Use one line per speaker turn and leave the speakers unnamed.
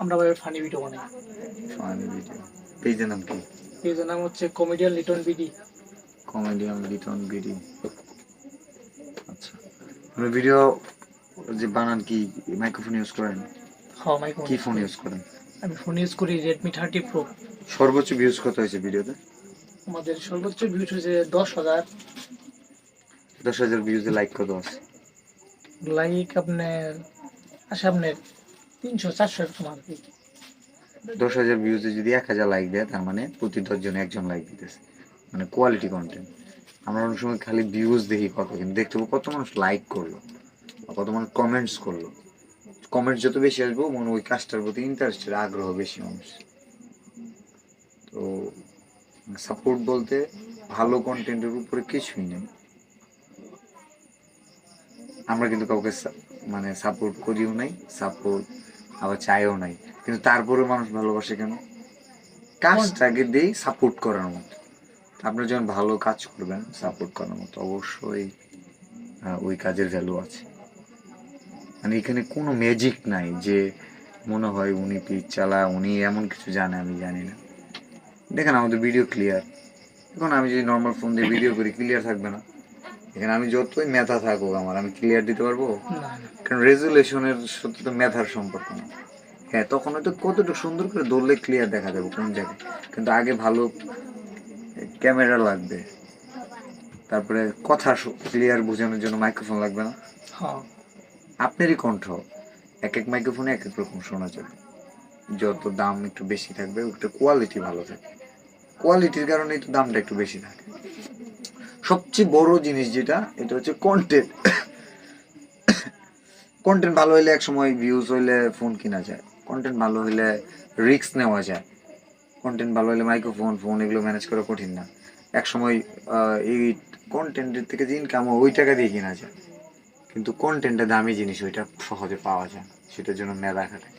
আমরা ভাই funny video বানাই।
Funny video. পেজের নাম কি?
পেজের নাম হচ্ছে comedian Liton BD.
Comedian Liton BD. আচ্ছা, আপনি ভিডিও যে বানান কি মাইক্রোফোন ইউজ করেন?
হ্যাঁ, মাইক্রোফোন
কি
ইউজ
ফোন
করি।
ইউজ করেন?
আমি ফোন ইউজ করি রেডমি 30 প্রো।
সর্বোচ্চ ভিউজ কত হয়েছে ভিডিওতে?
আমাদের সর্বোচ্চ ভিউজ হয়েছে 10,000।
10,000 ভিউজে লাইক কত আছে?
লাইক আপনার আসে আপনার 300-400 এরকম আর কি।
10,000 ভিউজে যদি 1,000 লাইক দেয়, তার মানে প্রতি 10 জনে একজন লাইক দিতেছে, মানে কোয়ালিটি কন্টেন্ট। আমরা অনেক সময় খালি ভিউজ দেখি কত, কিন্তু দেখতে হবে কত মানুষ লাইক করলো, কত মানুষ কমেন্টস করলো। কমেন্টস যত বেশি আসবো, মনে ওই কাজটার প্রতি ইন্টারেস্টের আগ্রহ বেশি মানুষ। তো সাপোর্ট বলতে ভালো কন্টেন্টের উপরে কিছুই নেই। আমরা কিন্তু কাউকে মানে সাপোর্ট করিও নাই, সাপোর্ট আবার চাইও নাই, কিন্তু তারপরেও মানুষ ভালোবাসে কেন? কাজটাকে দিয়েই সাপোর্ট করার মতো। আপনি যখন ভালো কাজ করবেন সাপোর্ট করার মতো, অবশ্যই ওই কাজের ভ্যালু আছে। মানে এখানে কোনো ম্যাজিক নাই যে মনে হয় উনি পিচ চালায়, উনি এমন কিছু জানে আমি জানি না। দেখেন আমাদের ভিডিও ক্লিয়ার। এখন আমি যদি নর্মাল ফোন দিয়ে ভিডিও করি, ক্লিয়ার থাকবে না। এখানে আমি যতই মেধা থাকুক আমার, আমি ক্লিয়ার দিতে পারবো?
না না।
কারণ রেজুলেশনের সাথে তো মেধার সম্পর্ক না। হ্যাঁ, তখন হয়তো কতটুকু সুন্দর করে ধরলে ক্লিয়ার দেখা যাবে কোন জায়গায়, কিন্তু আগে ভালো ক্যামেরা লাগবে, তারপরে কথা ক্লিয়ার বোঝানোর জন্য মাইক্রোফোন লাগবে না?
হ্যাঁ।
আপনারই কণ্ঠ এক এক মাইক্রোফোনে এক এক রকম শোনা যাবে। যত দাম একটু বেশি থাকবে, ওটা কোয়ালিটি ভালো থাকে, কোয়ালিটির কারণেই তো দামটা একটু বেশি থাকে। সবচেয়ে বড় জিনিস যেটা, এটা হচ্ছে কন্টেন্ট। কন্টেন্ট ভালো হইলে এক সময় ভিউজ হইলে ফোন কিনা যায়, কন্টেন্ট ভালো হইলে রিস্ক নেওয়া যায়, কন্টেন্ট ভালো হলে মাইক্রোফোন ফোন এগুলো ম্যানেজ করা কঠিন না। এক সময় এই কন্টেন্টের থেকে যে ইনকাম ওই টাকা দিয়ে কিনা যায়, কিন্তু কন্টেন্টটা দামি জিনিস, ওইটা সহজে পাওয়া যায়, সেটার জন্য মেলা খাটে।